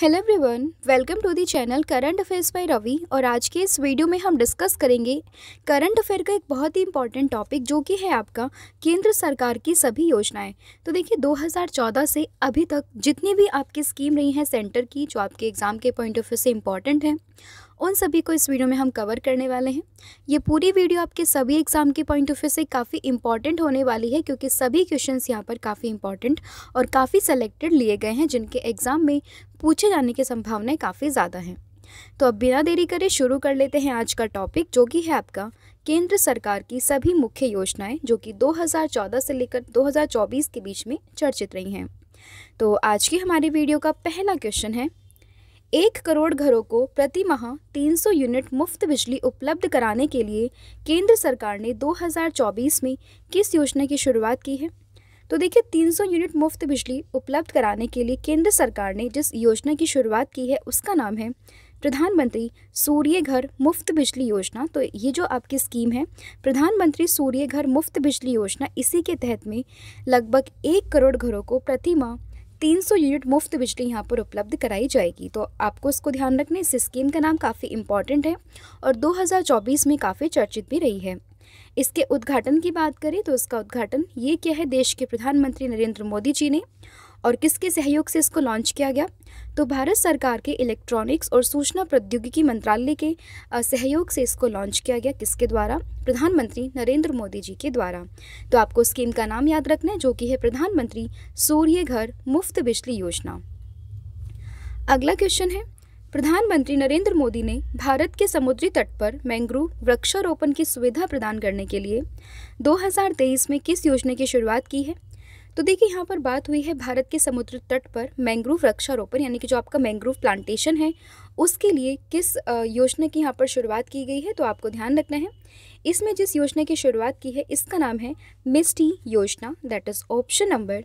Hello everyone, welcome to the channel current affairs by Ravi. और आज के इस वीडियो में हम डिस्कस करेंगे करंट अफेयर का एक बहुत ही इंपॉर्टेंट टॉपिक जो कि है आपका केंद्र सरकार की सभी योजनाएं। तो देखिए 2014 से अभी तक जितनी भी आपकी स्कीम रही हैं सेंटर की जो आपके एग्ज़ाम के पॉइंट ऑफ व्यू से इंपॉर्टेंट हैं, उन सभी को इस वीडियो में हम कवर करने वाले हैं। ये पूरी वीडियो आपके सभी एग्ज़ाम के पॉइंट ऑफ व्यू से काफ़ी इंपॉर्टेंट होने वाली है क्योंकि सभी क्वेश्चंस यहाँ पर काफ़ी इंपॉर्टेंट और काफ़ी सेलेक्टेड लिए गए हैं जिनके एग्ज़ाम में पूछे जाने की संभावनाएं काफ़ी ज़्यादा हैं। तो अब बिना देरी करे शुरू कर लेते हैं आज का टॉपिक जो कि है आपका केंद्र सरकार की सभी मुख्य योजनाएं जो कि 2014 से लेकर 2024 के बीच में चर्चित रही हैं। तो आज की हमारी वीडियो का पहला क्वेश्चन है, 1 करोड़ घरों को प्रति माह 300 यूनिट मुफ्त बिजली उपलब्ध कराने के लिए केंद्र सरकार ने 2024 में किस योजना की शुरुआत की है। तो देखिए 300 यूनिट मुफ्त बिजली उपलब्ध कराने के लिए केंद्र सरकार ने जिस योजना की शुरुआत की है उसका नाम है प्रधानमंत्री सूर्य घर मुफ्त बिजली योजना। तो ये जो आपकी स्कीम है प्रधानमंत्री सूर्य घर मुफ्त बिजली योजना, इसी के तहत में लगभग 1 करोड़ घरों को प्रति माह 300 यूनिट मुफ्त बिजली यहाँ पर उपलब्ध कराई जाएगी। तो आपको इसको ध्यान रखना, इस स्कीम का नाम काफ़ी इंपॉर्टेंट है और 2024 में काफ़ी चर्चित भी रही है। इसके उद्घाटन की बात करें तो इसका उद्घाटन ये किया है देश के प्रधानमंत्री नरेंद्र मोदी जी ने। और किसके सहयोग से इसको लॉन्च किया गया, तो भारत सरकार के इलेक्ट्रॉनिक्स और सूचना प्रौद्योगिकी मंत्रालय के सहयोग से इसको लॉन्च किया गया। किसके द्वारा, प्रधानमंत्री नरेंद्र मोदी जी के द्वारा। तो आपको स्कीम का नाम याद रखना है जो कि है प्रधानमंत्री सूर्य घर मुफ्त बिजली योजना। अगला क्वेश्चन है, प्रधानमंत्री नरेंद्र मोदी ने भारत के समुद्री तट पर मैंग्रोव वृक्षारोपण की सुविधा प्रदान करने के लिए 2023 में किस योजना की शुरुआत की है। तो देखिए यहाँ पर बात हुई है भारत के समुद्री तट पर मैंग्रोव वृक्षारोपण यानी कि जो आपका मैंग्रोव प्लांटेशन है उसके लिए किस योजना की यहाँ पर शुरुआत की गई है। तो आपको ध्यान रखना है, इसमें जिस योजना की शुरुआत की है इसका नाम है मिस्टी योजना, that is option number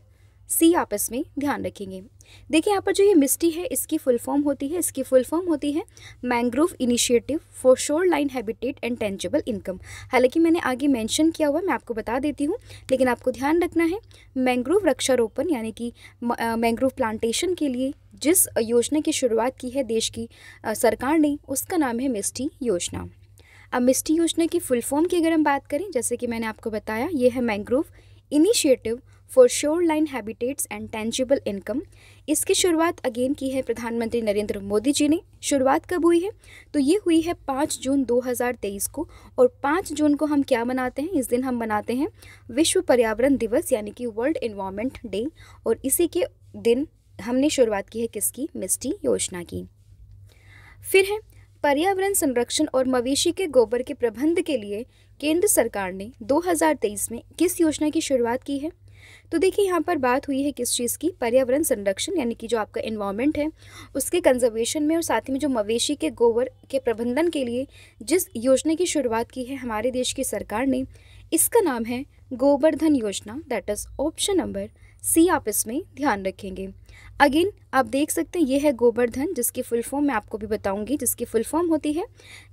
C आप इसमें ध्यान रखेंगे। देखिए यहाँ पर जो ये मिस्टी है इसकी फुल फॉर्म होती है mangrove initiative for shore line habitat and tangible income. हालांकि मैंने आगे मेंशन किया हुआ, मैं आपको बता देती हूँ, लेकिन आपको ध्यान रखना है मैंग्रोव वृक्षारोपण यानी कि मैंग्रोव प्लांटेशन के लिए जिस योजना की शुरुआत की है देश की सरकार ने उसका नाम है मिस्टी योजना। अब मिस्टी योजना की फुल फॉर्म की अगर हम बात करें, जैसे कि मैंने आपको बताया, ये है mangrove initiative for shore line habitats and tangible income. इसकी शुरुआत अगेन की है प्रधानमंत्री नरेंद्र मोदी जी ने। शुरुआत कब हुई है, तो ये हुई है 5 जून 2023 को। और 5 जून को हम क्या मनाते हैं, इस दिन हम मनाते हैं विश्व पर्यावरण दिवस यानी कि वर्ल्ड एनवायरनमेंट डे। और इसी के दिन हमने शुरुआत की है किसकी, मिस्टी योजना की। फिर है पर्यावरण संरक्षण और मवेशी के गोबर के प्रबंध के लिए केंद्र सरकार ने 2023 में किस योजना की शुरुआत की है। तो देखिए यहाँ पर बात हुई है किस चीज़ की, पर्यावरण संरक्षण यानी कि जो आपका एनवायरनमेंट है उसके कंजर्वेशन में और साथ ही में जो मवेशी के गोबर के प्रबंधन के लिए जिस योजना की शुरुआत की है हमारे देश की सरकार ने, इसका नाम है गोबर्धन योजना, that is option number C आप इसमें ध्यान रखेंगे। अगेन आप देख सकते हैं ये है गोबर्धन, जिसकी फुल फॉर्म मैं आपको भी बताऊंगी, जिसकी फुल फॉर्म होती है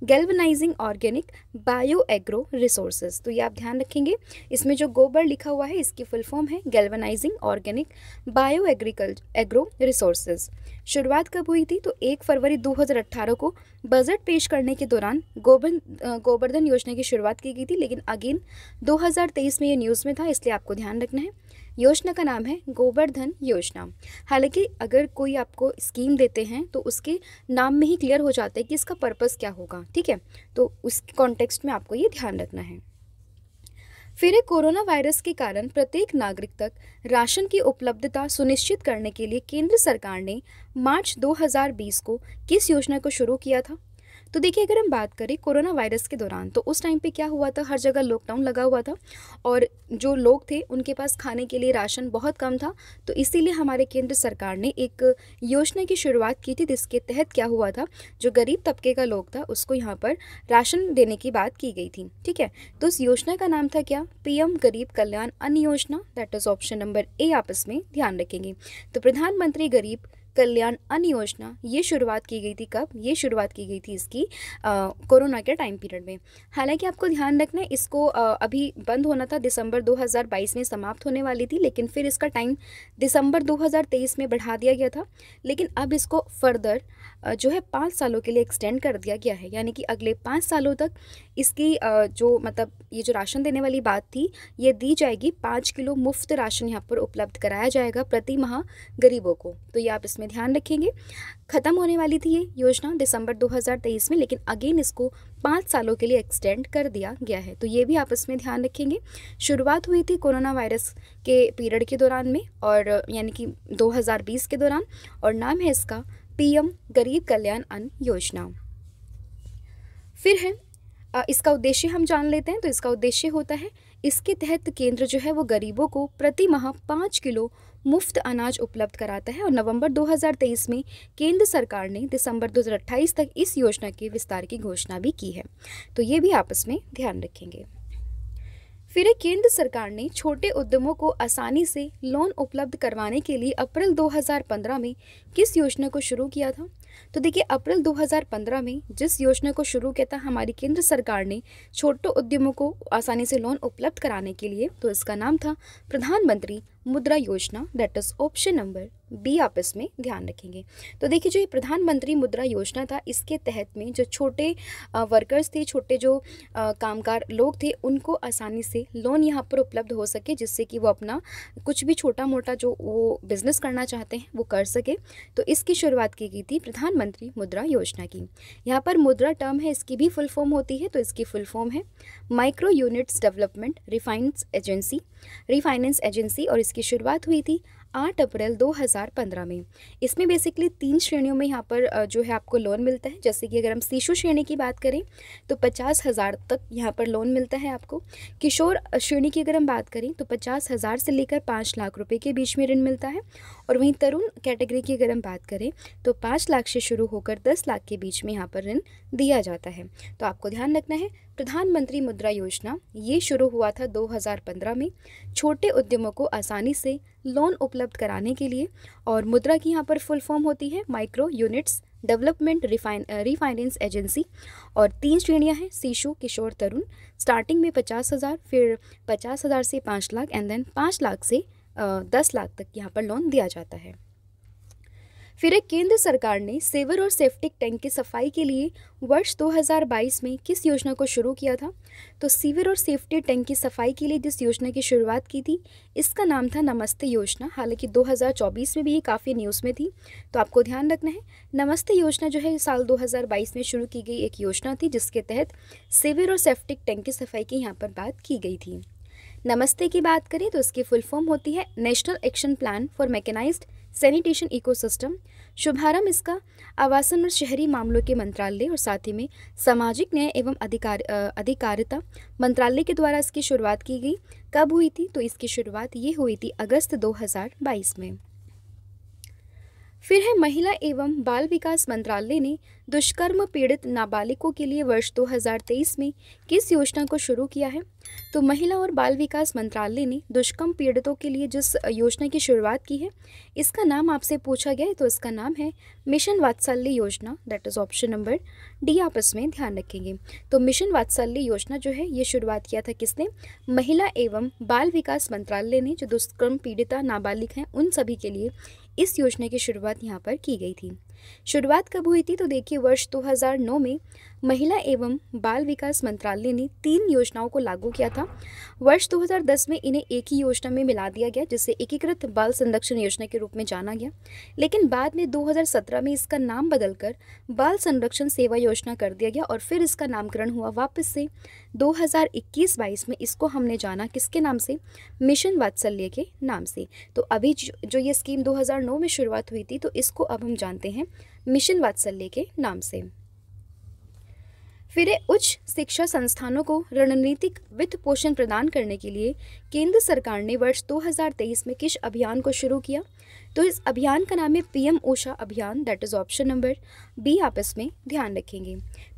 galvanising organic bio agro resources. तो ये आप ध्यान रखेंगे, इसमें जो गोबर लिखा हुआ है इसकी फुल फॉर्म है galvanising organic bio agro resources. शुरुआत कब हुई थी, तो 1 फरवरी 2018 को बजट पेश करने के दौरान गोबर्धन योजना की शुरुआत की गई थी। लेकिन अगेन 2023 में ये न्यूज़ में था, इसलिए आपको ध्यान रखना है योजना का नाम है गोबर्धन योजना। हालांकि अगर कोई आपको स्कीम देते हैं तो उसके नाम में ही क्लियर हो जाता है कि इसका पर्पस क्या होगा, ठीक है, तो उस कॉन्टेक्स्ट में आपको ये ध्यान रखना है। फिर कोरोना वायरस के कारण प्रत्येक नागरिक तक राशन की उपलब्धता सुनिश्चित करने के लिए केंद्र सरकार ने मार्च 2020 को किस योजना को शुरू किया था। तो देखिए अगर हम बात करें कोरोना वायरस के दौरान, तो उस टाइम पे क्या हुआ था, हर जगह लॉकडाउन लगा हुआ था और जो लोग थे उनके पास खाने के लिए राशन बहुत कम था। तो इसीलिए हमारे केंद्र सरकार ने एक योजना की शुरुआत की थी जिसके तहत क्या हुआ था, जो गरीब तबके का लोग था उसको यहाँ पर राशन देने की बात की गई थी, ठीक है। तो उस योजना का नाम था क्या, पीएम गरीब कल्याण अन्न योजना, that is option number A आप इसमें ध्यान रखेंगे। तो प्रधानमंत्री गरीब कल्याण अन्न योजना, ये शुरुआत की गई थी कब? ये शुरुआत की गई थी इसकी कोरोना के टाइम पीरियड में। हालांकि आपको ध्यान रखना है, इसको अभी बंद होना था, दिसंबर 2022 में समाप्त होने वाली थी, लेकिन फिर इसका टाइम दिसंबर 2023 में बढ़ा दिया गया था। लेकिन अब इसको फर्दर जो है 5 सालों के लिए एक्सटेंड कर दिया गया है, यानी कि अगले 5 सालों तक इसकी जो मतलब ये जो राशन देने वाली बात थी ये दी जाएगी। 5 किलो मुफ्त राशन यहाँ पर उपलब्ध कराया जाएगा प्रति माह गरीबों को। तो ये आप इसमें ध्यान रखेंगे। ख़त्म होने वाली थी ये योजना दिसंबर 2023 में, लेकिन अगेन इसको 5 सालों के लिए एक्सटेंड कर दिया गया है। तो ये भी आप इसमें ध्यान रखेंगे। शुरुआत हुई थी कोरोना वायरस के पीरियड के दौरान में, और यानी कि 2020 के दौरान, और नाम है इसका पीएम गरीब कल्याण अन्न योजना। फिर है इसका उद्देश्य हम जान लेते हैं। तो इसका उद्देश्य होता है, इसके तहत केंद्र जो है वो गरीबों को प्रति माह 5 किलो मुफ्त अनाज उपलब्ध कराता है, और नवंबर 2023 में केंद्र सरकार ने दिसंबर 2028 तक इस योजना के विस्तार की घोषणा भी की है। तो ये भी आप इसमें ध्यान रखेंगे। फिर केंद्र सरकार ने छोटे उद्यमों को आसानी से लोन उपलब्ध करवाने के लिए अप्रैल 2015 में किस योजना को शुरू किया था? तो देखिए, अप्रैल 2015 में जिस योजना को शुरू किया था हमारी केंद्र सरकार ने छोटे उद्यमों को आसानी से लोन उपलब्ध कराने के लिए, तो इसका नाम था प्रधानमंत्री मुद्रा योजना, that is option number B आप इसमें ध्यान रखेंगे। तो देखिए, जो ये प्रधानमंत्री मुद्रा योजना था, इसके तहत में जो छोटे वर्कर्स थे, छोटे जो कामगार लोग थे, उनको आसानी से लोन यहाँ पर उपलब्ध हो सके, जिससे कि वो अपना कुछ भी छोटा मोटा जो वो बिज़नेस करना चाहते हैं वो कर सके। तो इसकी शुरुआत की गई थी प्रधानमंत्री मुद्रा योजना की। यहाँ पर मुद्रा टर्म है, इसकी भी फुल फॉर्म होती है, तो इसकी फुल फॉर्म है micro units development refinance agency, और इसकी शुरुआत हुई थी 8 अप्रैल 2015 में। इसमें बेसिकली 3 श्रेणियों में यहाँ पर जो है आपको लोन मिलता है। जैसे कि अगर हम शिशु श्रेणी की बात करें तो 50,000 तक यहाँ पर लोन मिलता है आपको। किशोर श्रेणी की अगर हम बात करें तो 50,000 से लेकर 5 लाख रुपए के बीच में ऋण मिलता है। और वहीं तरुण कैटेगरी की अगर हम बात करें तो 5 लाख से शुरू होकर 10 लाख के बीच में यहाँ पर ऋण दिया जाता है। तो आपको ध्यान रखना है, प्रधानमंत्री मुद्रा योजना ये शुरू हुआ था 2015 में छोटे उद्यमों को आसानी से लोन उपलब्ध कराने के लिए। और मुद्रा की यहाँ पर फुल फॉर्म होती है micro units development refinance agency. और 3 श्रेणियाँ हैं, शिशु, किशोर, तरुण। स्टार्टिंग में 50,000, फिर 50,000 से 5 लाख, एंड देन 5 लाख से 10 लाख तक यहाँ पर लोन दिया जाता है। फिर एक केंद्र सरकार ने सेवर और सेप्टिक टैंक की सफाई के लिए वर्ष 2022 में किस योजना को शुरू किया था? तो सीवर और सेफ्टी टैंक की सफाई के लिए जिस योजना की शुरुआत की थी इसका नाम था नमस्ते योजना। हालांकि 2024 में भी ये काफ़ी न्यूज़ में थी, तो आपको ध्यान रखना है। नमस्ते योजना जो है साल 2022 में शुरू की गई एक योजना थी, जिसके तहत सीवर और सेप्टिक टैंक की सफाई की यहाँ पर बात की गई थी। नमस्ते की बात करें तो इसकी फुल फॉर्म होती है national action plan for mechanised sanitation ecosystem. शुभारंभ इसका आवासन और शहरी मामलों के मंत्रालय और साथ ही में सामाजिक न्याय एवं अधिकारिता मंत्रालय के द्वारा इसकी शुरुआत की गई। कब हुई थी? तो इसकी शुरुआत ये हुई थी अगस्त 2022 में। फिर है महिला एवं बाल विकास मंत्रालय ने दुष्कर्म पीड़ित नाबालिगों के लिए वर्ष 2023 में किस योजना को शुरू किया है? तो महिला और बाल विकास मंत्रालय ने दुष्कर्म पीड़ितों के लिए जिस योजना की शुरुआत की है इसका नाम आपसे पूछा गया है, तो इसका नाम है मिशन वात्सल्य योजना, that is option number D आप इसमें ध्यान रखेंगे। तो मिशन वात्सल्य योजना जो है ये शुरुआत किया था किसने? महिला एवं बाल विकास मंत्रालय ने। जो दुष्कर्म पीड़िता नाबालिग हैं उन सभी के लिए इस योजना की शुरुआत यहाँ पर की गई थी। शुरुआत कब हुई थी? तो देखिए, वर्ष 2009 में महिला एवं बाल विकास मंत्रालय ने 3 योजनाओं को लागू किया था। वर्ष 2010 में इन्हें एक ही योजना में मिला दिया गया, जिसे एकीकृत बाल संरक्षण योजना के रूप में जाना गया। लेकिन बाद में 2017 में इसका नाम बदलकर बाल संरक्षण सेवा योजना कर दिया गया, और फिर इसका नामकरण हुआ वापस से 2021-22 में इसको हमने जाना किसके नाम से? मिशन वात्सल्य के नाम से। तो अभी जो ये स्कीम 2009 में शुरुआत हुई थी, तो इसको अब हम जानते हैं मिशन वात्सल्य के नाम से। फिर उच्च शिक्षा संस्थानों को रणनीतिक वित्त पोषण प्रदान करने के लिए केंद्र सरकार ने वर्ष 2023 में किस अभियान को शुरू किया? तो इस अभियान का नाम है पीएम ऊषा अभियान, that is option number B आप इसमें ध्यान रखेंगे।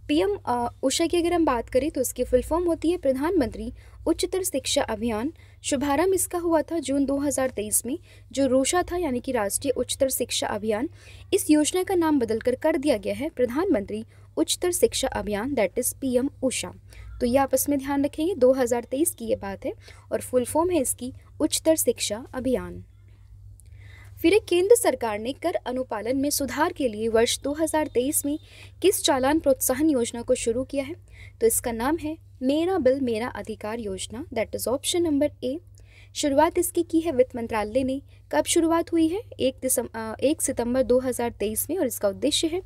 पीएम ऊषा की अगर हम बात करें तो इसकी फुल फॉर्म होती है प्रधानमंत्री उच्चतर शिक्षा अभियान शुभारंभ इसका हुआ था जून 2023 में, जो रूशा था यानी कि राष्ट्रीय उच्चतर शिक्षा अभियान। इस योजना का नाम बदलकर कर दिया गया है प्रधानमंत्री उच्चतर शिक्षा अभियान, दैट इज PM उषा। तो ये आपस में ध्यान रखेंगे, 2023 की ये बात है और फुल फॉर्म है इसकी उच्चतर शिक्षा अभियान। फिर एक केंद्र सरकार ने कर अनुपालन में सुधार के लिए वर्ष 2023 में किस चालान प्रोत्साहन योजना को शुरू किया है? तो इसका नाम है मेरा बिल मेरा अधिकार योजना, that is option number A. शुरुआत इसकी की है वित्त मंत्रालय ने। कब शुरुआत हुई है? 1 सितंबर 2023 में, और इसका उद्देश्य है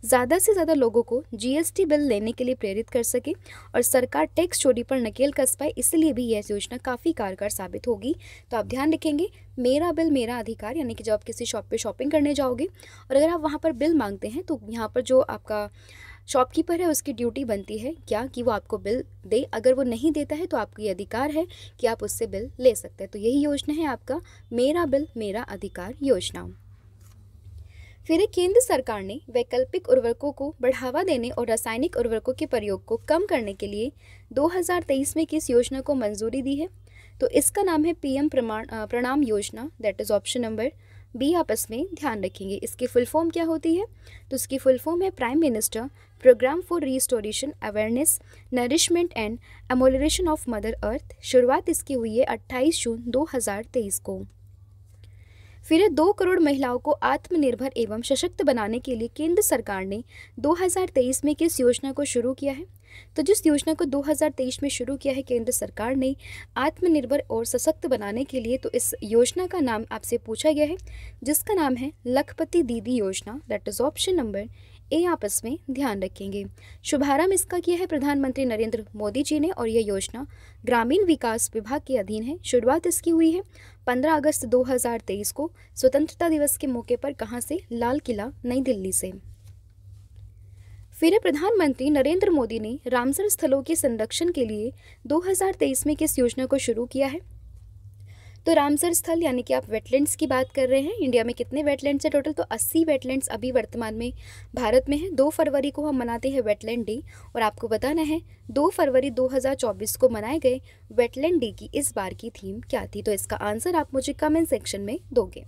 ज़्यादा से ज़्यादा लोगों को GST बिल लेने के लिए प्रेरित कर सके और सरकार टैक्स चोरी पर नकेल कस पाए, इसलिए भी यह योजना काफ़ी कारगर साबित होगी। तो आप ध्यान रखेंगे, मेरा बिल मेरा अधिकार, यानी कि जब आप किसी शॉप पे शॉपिंग करने जाओगे और अगर आप वहाँ पर बिल मांगते हैं तो यहाँ पर जो आपका शॉपकीपर है उसकी ड्यूटी बनती है क्या कि वो आपको बिल दे। अगर वो नहीं देता है तो आपको ये अधिकार है कि आप उससे बिल ले सकते हैं। तो यही योजना है आपका मेरा बिल मेरा अधिकार योजना। फिर केंद्र सरकार ने वैकल्पिक उर्वरकों को बढ़ावा देने और रासायनिक उर्वरकों के प्रयोग को कम करने के लिए 2023 में किस योजना को मंजूरी दी है? तो इसका नाम है PM प्रणाम योजना, that is option number B. आपस में ध्यान रखेंगे, इसकी फुल फॉर्म क्या होती है? तो इसकी फुल फॉर्म है prime minister programme for restoration awareness nourishment and amelioration of mother earth. शुरुआत इसकी हुई है 28 जून 2023 को। फिर 2 करोड़ महिलाओं को आत्मनिर्भर एवं सशक्त बनाने के लिए केंद्र सरकार ने 2023 में किस योजना को शुरू किया है? तो जिस योजना को 2023 में शुरू किया है केंद्र सरकार ने आत्मनिर्भर और सशक्त बनाने के लिए, तो इस योजना का नाम आपसे पूछा गया है, जिसका नाम है लखपति दीदी योजना, that is option number A. आपस में ध्यान रखेंगे। शुभारंभ इसका किया है प्रधानमंत्री नरेंद्र मोदी जी ने और यह योजना ग्रामीण विकास विभाग के अधीन है। शुरुआत इसकी हुई है 15 अगस्त 2023 को स्वतंत्रता दिवस के मौके पर। कहाँ से? लाल किला, नई दिल्ली से। फिर प्रधानमंत्री नरेंद्र मोदी ने रामसर स्थलों के संरक्षण के लिए 2023 में किस योजना को शुरू किया है? तो रामसर स्थल यानी कि आप वेटलैंड्स की बात कर रहे हैं। इंडिया में कितने वेटलैंड्स हैं टोटल? तो 80 वेटलैंड्स अभी वर्तमान में भारत में है। 2 फरवरी को हम मनाते हैं वेटलैंड डे, और आपको बताना है 2 फरवरी 2024 को मनाए गए वेटलैंड डे की इस बार की थीम क्या थी? तो इसका आंसर आप मुझे कमेंट सेक्शन में दोगे।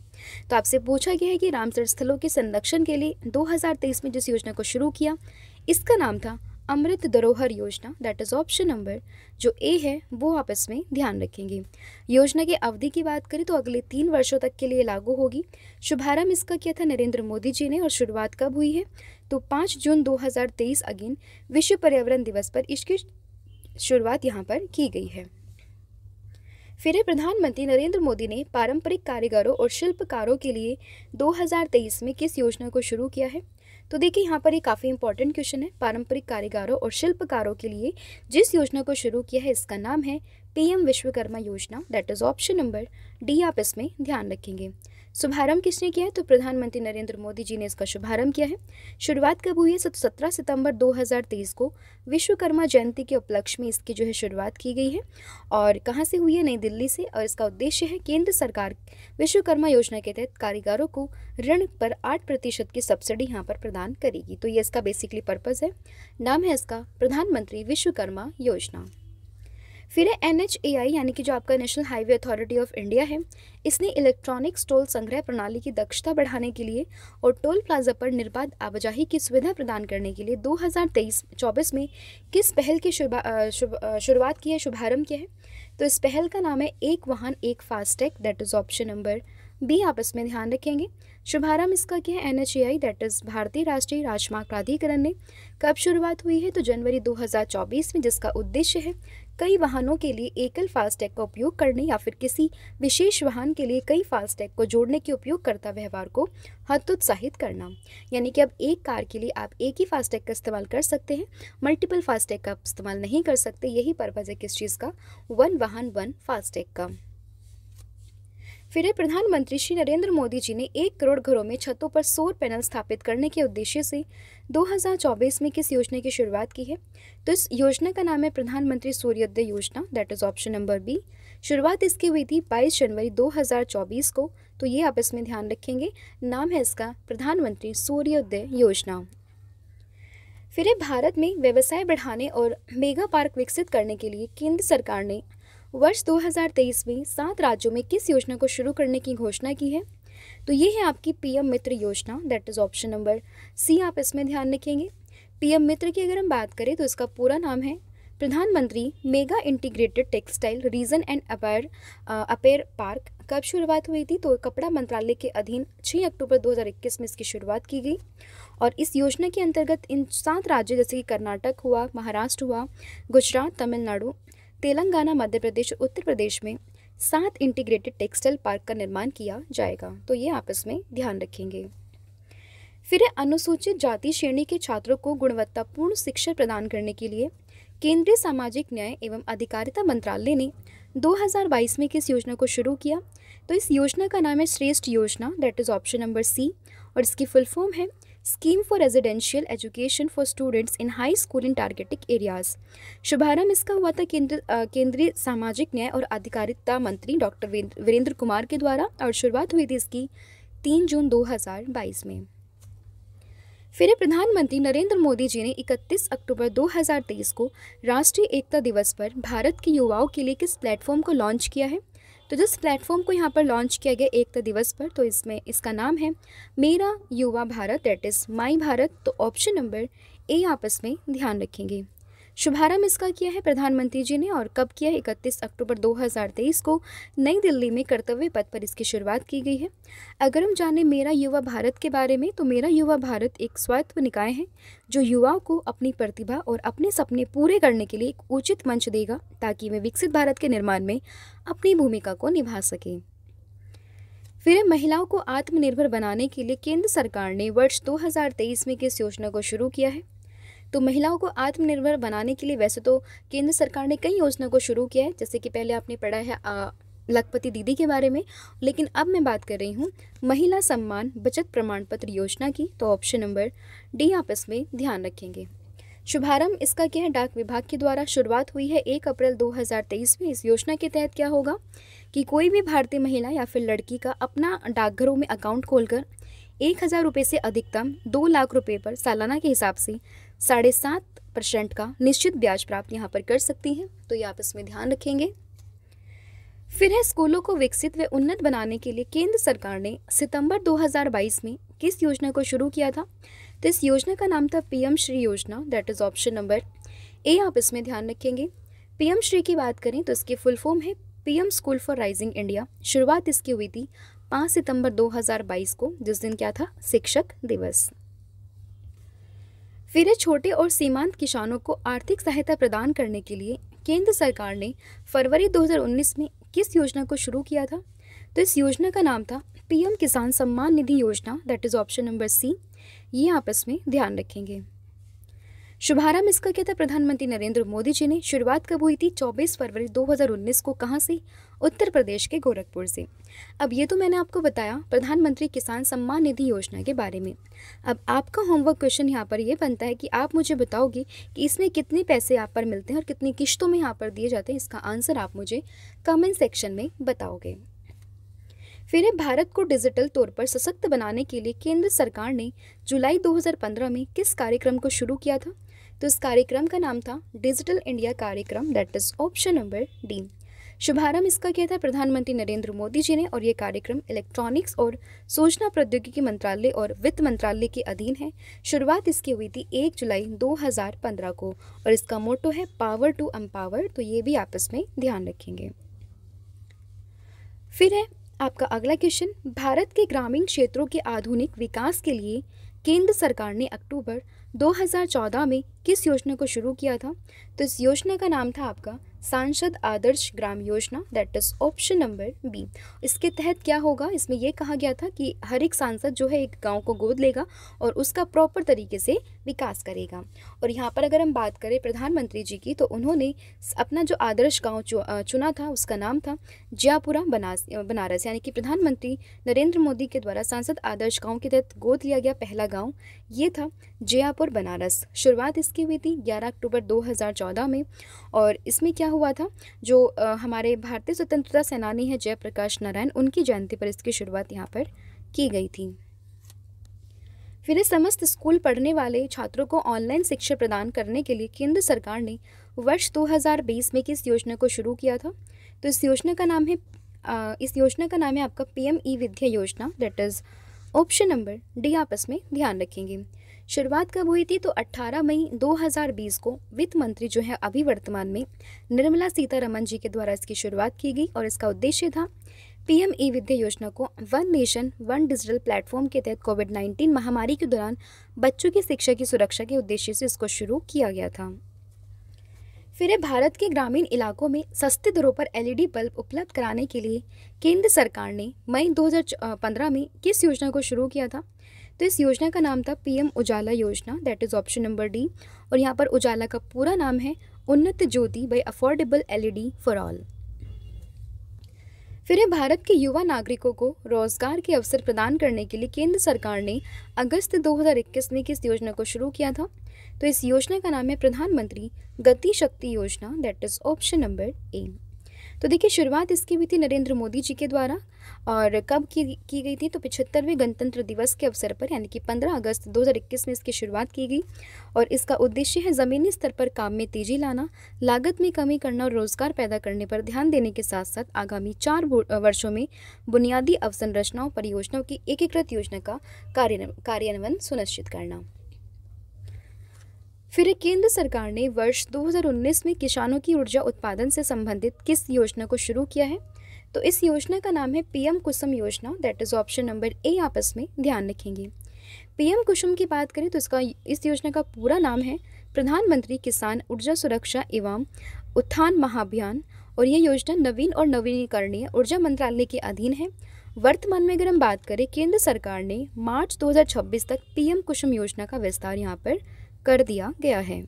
तो आपसे पूछा गया है कि रामसर स्थलों के संरक्षण के लिए 2023 में जिस योजना को शुरू किया, इसका नाम था अमृत धरोहर योजना, दैट इज ऑप्शन नंबर जो ए है वो आपस में ध्यान रखेंगे। योजना की अवधि की बात करें तो अगले 3 वर्षों तक के लिए लागू होगी। शुभारंभ इसका किया था नरेंद्र मोदी जी ने और शुरुआत कब हुई है? तो 5 जून 2023 अगेन विश्व पर्यावरण दिवस पर इसकी शुरुआत यहाँ पर की गई है। फिर प्रधानमंत्री नरेंद्र मोदी ने पारंपरिक कारीगरों और शिल्पकारों के लिए 2023 में किस योजना को शुरू किया है? तो देखिए यहाँ पर ये काफ़ी इंपॉर्टेंट क्वेश्चन है। पारंपरिक कारीगरों और शिल्पकारों के लिए जिस योजना को शुरू किया है, इसका नाम है PM विश्वकर्मा योजना, that is option number D. आप इसमें ध्यान रखेंगे। शुभारंभ किसने किया है? तो प्रधानमंत्री नरेंद्र मोदी जी ने इसका शुभारंभ किया है। शुरुआत कब हुई है? 17 सितंबर 2023 को विश्वकर्मा जयंती के उपलक्ष्य में इसकी जो है शुरुआत की गई है। और कहाँ से हुई है? नई दिल्ली से। और इसका उद्देश्य है केंद्र सरकार विश्वकर्मा योजना के तहत कारीगरों को ऋण पर 8% की सब्सिडी यहाँ पर प्रदान करेगी। तो ये इसका बेसिकली पर्पज़ है। नाम है इसका प्रधानमंत्री विश्वकर्मा योजना। फिर है NHAI यानी कि जो आपका national highway authority of India है, इसने इलेक्ट्रॉनिक टोल संग्रह प्रणाली की दक्षता बढ़ाने के लिए और टोल प्लाजा पर निर्बाध आवाजाही की सुविधा प्रदान करने के लिए 2023-24 में किस पहल की शुरुआत की है, शुभारंभ किया है? तो इस पहल का नाम है एक वाहन एक FASTag, that is option number B. आपस में ध्यान रखेंगे। शुभारंभ इसका क्या है? NHAI दैट इज भारतीय राष्ट्रीय राजमार्ग प्राधिकरण ने। कब शुरुआत हुई है? तो जनवरी 2024 में, जिसका उद्देश्य है कई वाहनों के लिए एकल फास्टैग का उपयोग करने या फिर किसी विशेष वाहन के लिए कई फास्टैग को जोड़ने के उपयोगकर्ता व्यवहार को हतोत्साहित करना। यानी कि अब एक कार के लिए आप एक ही फास्टैग का इस्तेमाल कर सकते हैं, मल्टीपल फास्टैग का इस्तेमाल नहीं कर सकते। यही पर्पज़ है किस चीज़ का? वन वाहन वन फास्टैग का। फिर प्रधानमंत्री श्री नरेंद्र मोदी जी ने 1 करोड़ घरों में छतों पर सौर पैनल स्थापित करने के उद्देश्य से 2024 में किस योजना की शुरुआत की है? तो इस योजना का नाम है प्रधानमंत्री सूर्योदय योजना, that is option number B. शुरुआत इसकी हुई थी 22 जनवरी 2024 को। तो ये आप इसमें ध्यान रखेंगे। नाम है इसका प्रधानमंत्री सूर्योदय योजना। फिर भारत में व्यवसाय बढ़ाने और मेगा पार्क विकसित करने के लिए केंद्र सरकार ने वर्ष 2023 में 7 राज्यों में किस योजना को शुरू करने की घोषणा की है? तो ये है आपकी पीएम मित्र योजना, that is option number C. आप इसमें ध्यान रखेंगे। पीएम मित्र की अगर हम बात करें तो इसका पूरा नाम है प्रधानमंत्री mega integrated textile reason and appear park. कब शुरुआत हुई थी? तो कपड़ा मंत्रालय के अधीन 6 अक्टूबर 2021 में इसकी शुरुआत की गई। और इस योजना के अंतर्गत इन 7 राज्यों जैसे कि कर्नाटक हुआ, महाराष्ट्र हुआ, गुजरात, तमिलनाडु, तेलंगाना, मध्य प्रदेश और उत्तर प्रदेश में 7 इंटीग्रेटेड टेक्सटाइल पार्क का निर्माण किया जाएगा। तो ये आप इसमें ध्यान रखेंगे। फिर अनुसूचित जाति श्रेणी के छात्रों को गुणवत्तापूर्ण शिक्षा प्रदान करने के लिए केंद्रीय सामाजिक न्याय एवं अधिकारिता मंत्रालय ने 2022 में किस योजना को शुरू किया? तो इस योजना का नाम है श्रेष्ठ योजना, that is option number C. और इसकी फुल फॉर्म है scheme for residential education for students in high school in targeted areas. शुभारंभ इसका हुआ था केंद्रीय सामाजिक न्याय और अधिकारिता मंत्री डॉक्टर वीरेंद्र कुमार के द्वारा, और शुरुआत हुई थी इसकी 3 जून 2022 में। फिर प्रधानमंत्री नरेंद्र मोदी जी ने 31 अक्टूबर 2023 को राष्ट्रीय एकता दिवस पर भारत के युवाओं के लिए किस प्लेटफॉर्म को लॉन्च किया है? तो जिस प्लेटफॉर्म को यहाँ पर लॉन्च किया गया एकता दिवस पर, तो इसमें इसका नाम है मेरा युवा Bharat, that is my Bharat. तो ऑप्शन नंबर ए आप इसमें ध्यान रखेंगे। शुभारंभ इसका किया है प्रधानमंत्री जी ने, और कब किया है? 31 अक्टूबर 2023 को नई दिल्ली में कर्तव्य पथ पर इसकी शुरुआत की गई है। अगर हम जानें मेरा युवा भारत के बारे में, तो मेरा युवा भारत एक स्वायत्त निकाय है जो युवाओं को अपनी प्रतिभा और अपने सपने पूरे करने के लिए एक उचित मंच देगा ताकि वे विकसित भारत के निर्माण में अपनी भूमिका को निभा सकें। फिर महिलाओं को आत्मनिर्भर बनाने के लिए केंद्र सरकार ने वर्ष 2023 में किस योजना को शुरू किया है? तो महिलाओं को आत्मनिर्भर बनाने के लिए वैसे तो केंद्र सरकार ने कई योजना को शुरू किया है, जैसे कि पहले आपने पढ़ा है लखपति दीदी के बारे में, लेकिन अब मैं बात कर रही हूँ महिला सम्मान बचत प्रमाण पत्र योजना की। तो ऑप्शन नंबर डी आप इसमें ध्यान रखेंगे। शुभारंभ इसका क्या है? डाक विभाग के द्वारा शुरुआत हुई है 1 अप्रैल 2023 में। इस योजना के तहत क्या होगा कि कोई भी भारतीय महिला या फिर लड़की का अपना डाकघरों में अकाउंट खोलकर 1000 रुपये से अधिकतम 2 लाख रुपये पर सालाना के हिसाब से 7.5% का निश्चित ब्याज प्राप्त यहाँ पर कर सकती हैं। तो ये आप इसमें ध्यान रखेंगे। फिर है स्कूलों को विकसित व उन्नत बनाने के लिए केंद्र सरकार ने सितंबर 2022 में किस योजना को शुरू किया था? तो इस योजना का नाम था पीएम श्री योजना, that is option number A आप इसमें ध्यान रखेंगे। पीएम श्री की बात करें तो इसकी फुल फॉर्म है PM school for rising India. शुरुआत इसकी हुई थी 5 सितंबर 2022 को, जिस दिन क्या था? शिक्षक दिवस। फिर है छोटे और सीमांत किसानों को आर्थिक सहायता प्रदान करने के लिए केंद्र सरकार ने फरवरी 2019 में किस योजना को शुरू किया था? तो इस योजना का नाम था पीएम किसान सम्मान निधि योजना, that is option number C. ये आप इसमें ध्यान रखेंगे। शुभारंभ इसका क्या था? प्रधानमंत्री नरेंद्र मोदी जी ने। शुरुआत कब हुई थी? 24 फरवरी 2019 को। कहाँ से? उत्तर प्रदेश के गोरखपुर से। अब ये तो मैंने आपको बताया प्रधानमंत्री किसान सम्मान निधि योजना के बारे में। अब आपका होमवर्क क्वेश्चन यहाँ पर ये बनता है कि आप मुझे बताओगे कि इसमें कितने पैसे आप पर मिलते हैं और कितनी किश्तों में यहाँ पर दिए जाते हैं। इसका आंसर आप मुझे कमेंट सेक्शन में बताओगे। फिर भारत को डिजिटल तौर पर सशक्त बनाने के लिए केंद्र सरकार ने जुलाई 2015 में किस कार्यक्रम को शुरू किया था? तो इस कार्यक्रम का नाम था डिजिटल इंडिया कार्यक्रम, that is option number D. शुभारंभ इसका किया था प्रधानमंत्री नरेंद्र मोदी जी ने, और ये कार्यक्रम इलेक्ट्रॉनिक्स और सूचना प्रौद्योगिकी मंत्रालय और वित्त मंत्रालय के अधीन है। शुरुआत इसकी हुई थी 1 जुलाई 2015 को, और इसका मोटो है पावर टू एम्पावर। तो ये भी आपस में ध्यान रखेंगे। फिर है आपका अगला क्वेश्चन, भारत के ग्रामीण क्षेत्रों के आधुनिक विकास के लिए केंद्र सरकार ने अक्टूबर 2014 में किस योजना को शुरू किया था? तो इस योजना का नाम था आपका सांसद आदर्श ग्राम योजना, that is option number B. इसके तहत क्या होगा? इसमें यह कहा गया था कि हर एक सांसद जो है एक गांव को गोद लेगा और उसका प्रॉपर तरीके से विकास करेगा। और यहाँ पर अगर हम बात करें प्रधानमंत्री जी की, तो उन्होंने अपना जो आदर्श गांव चुना था उसका नाम था जयापुरा बनारस, यानी कि प्रधानमंत्री नरेंद्र मोदी के द्वारा सांसद आदर्श गाँव के तहत गोद लिया गया पहला गाँव ये था जयापुर बनारस। शुरुआत इसकी हुई थी 11 अक्टूबर 2014 में, और इसमें क्या हुआ था, जो हमारे भारतीय स्वतंत्रता सेनानी हैं जयप्रकाश नारायण, उनकी जयंती पर इसकी शुरुआत यहाँ पर की गई थी। फिर इस समस्त स्कूल पढ़ने वाले छात्रों को ऑनलाइन शिक्षा प्रदान करने के लिए केंद्र सरकार ने वर्ष 2020 में किस योजना को शुरू किया था? तो इस योजना का नाम है आपका पीएम ई विद्या योजना, that is option number D आप इसमें ध्यान रखेंगे। शुरुआत कब हुई थी? तो 18 मई 2020 को वित्त मंत्री जो है अभी वर्तमान में निर्मला सीतारमण जी के द्वारा इसकी शुरुआत की गई और इसका उद्देश्य था पीएम ई विद्या योजना को one nation one digital platform के तहत कोविड-19 महामारी के दौरान बच्चों की शिक्षा की सुरक्षा के उद्देश्य से इसको शुरू किया गया था। फिर है भारत के ग्रामीण इलाकों में सस्ते दरों पर एलईडी बल्ब उपलब्ध कराने के लिए केंद्र सरकार ने मई 2015 में किस योजना को शुरू किया था? तो इस योजना का नाम था पीएम उजाला योजना, that is option number D. और यहाँ पर उजाला का पूरा नाम है Unnat Jyoti by affordable LED for all. फिर है भारत के युवा नागरिकों को रोजगार के अवसर प्रदान करने के लिए केंद्र सरकार ने अगस्त 2021 में किस योजना को शुरू किया था? तो इस योजना का नाम है प्रधानमंत्री गति शक्ति योजना, that is option number A. तो देखिए शुरुआत इसकी हुई थी नरेंद्र मोदी जी के द्वारा और कब की गई थी? तो 75वें गणतंत्र दिवस के अवसर पर, यानी कि 15 अगस्त 2021 में इसकी शुरुआत की गई और इसका उद्देश्य है ज़मीनी स्तर पर काम में तेजी लाना, लागत में कमी करना और रोजगार पैदा करने पर ध्यान देने के साथ साथ आगामी 4 वर्षों में बुनियादी अवसंरचनाओं परियोजनाओं की एकीकृत योजना का कार्यान्वयन सुनिश्चित करना। फिर केंद्र सरकार ने वर्ष 2019 में किसानों की ऊर्जा उत्पादन से संबंधित किस योजना को शुरू किया है? तो इस योजना का नाम है पीएम कुसुम योजना, that is option number A आप इसमें ध्यान रखेंगे। पीएम कुसुम की बात करें तो इस योजना का पूरा नाम है प्रधानमंत्री किसान ऊर्जा सुरक्षा एवं उत्थान महाअभियान और ये योजना नवीन और नवीनीकरणीय ऊर्जा मंत्रालय के अधीन है। वर्तमान में अगर हम बात करें, केंद्र सरकार ने मार्च 2026 तक पीएम कुसुम योजना का विस्तार यहाँ पर कर दिया गया है।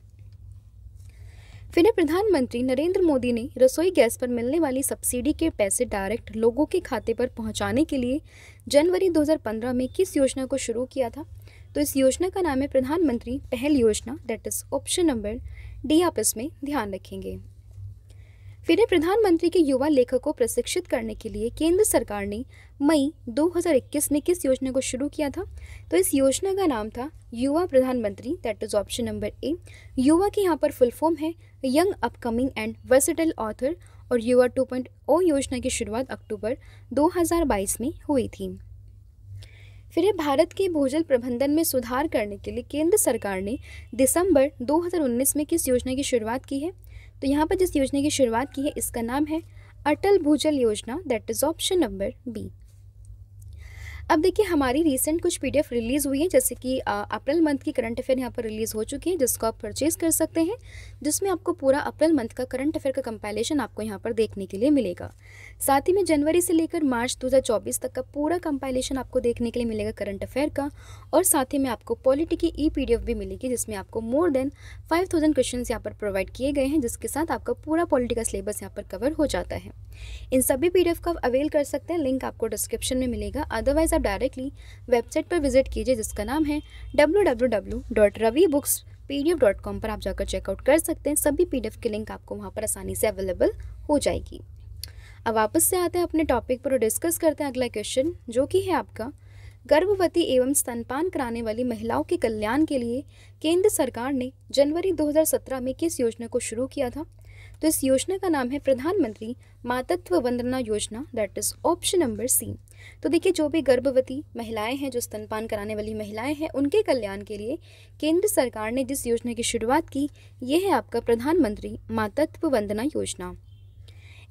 फिर प्रधानमंत्री नरेंद्र मोदी ने रसोई गैस पर मिलने वाली सब्सिडी के पैसे डायरेक्ट लोगों के खाते पर पहुंचाने के लिए जनवरी 2015 में किस योजना को शुरू किया था? तो इस योजना का नाम है प्रधानमंत्री पहल योजना, that is option number D आप इसमें ध्यान रखेंगे। फिर प्रधानमंत्री के युवा लेखकों को प्रशिक्षित करने के लिए केंद्र सरकार ने मई 2021 में किस योजना को शुरू किया था? तो इस योजना का नाम था युवा प्रधानमंत्री, that is option number A. युवा की यहाँ पर फुल फॉर्म है young upcoming and versatile author और युवा 2.0 योजना की शुरुआत अक्टूबर 2022 में हुई थी। फिर भारत के भूजल प्रबंधन में सुधार करने के लिए केंद्र सरकार ने दिसंबर 2019 में किस योजना की शुरुआत की है? तो यहाँ पर जिस योजना की शुरुआत की है इसका नाम है अटल भूजल योजना, that is option number B. अब देखिए हमारी रिसेंट कुछ पीडीएफ रिलीज़ हुई है, जैसे कि अप्रैल मंथ की करंट अफेयर यहाँ पर रिलीज़ हो चुकी है जिसको आप परचेज़ कर सकते हैं, जिसमें आपको पूरा अप्रैल मंथ का करंट अफेयर का कंपाइलेशन आपको यहाँ पर देखने के लिए मिलेगा। साथ ही में जनवरी से लेकर मार्च 2024 तक का पूरा कंपाइलेशन आपको देखने के लिए मिलेगा करंट अफेयर का, और साथ ही में आपको पॉलिटी की ई पीडीएफ भी मिलेगी जिसमें आपको मोर देन 5000 क्वेश्चन यहाँ पर प्रोवाइड किए गए हैं, जिसके साथ आपका पूरा पॉलिटी का सिलेबस यहाँ पर कवर हो जाता है। इन सभी पीडीएफ का आप अवेल कर सकते हैं, लिंक आपको डिस्क्रिप्शन में मिलेगा। अदरवाइज आप डायरेक्टली वेबसाइट पर विजिट कीजिए जिसका नाम है www.ravibooks.pdf.com पर आप जाकर चेकआउट कर सकते हैं। सभी पीडीएफ की लिंक आपको वहाँ पर आसानी से अवेलेबल हो जाएगी। अब वापस से आते हैं अपने टॉपिक पर और डिस्कस करते हैं अगला क्वेश्चन, जो कि है आपका गर्भवती एवं स्तनपान कराने वाली महिलाओं के कल्याण के लिए केंद्र सरकार ने जनवरी 2017 में किस योजना को शुरू किया था? तो इस योजना का नाम है प्रधानमंत्री मातृत्व वंदना योजना, that is option number C. तो देखिए जो भी गर्भवती महिलाएं हैं, जो स्तनपान कराने वाली महिलाएं हैं, उनके कल्याण के लिए केंद्र सरकार ने जिस योजना की शुरुआत की ये है आपका प्रधानमंत्री मातृत्व वंदना योजना।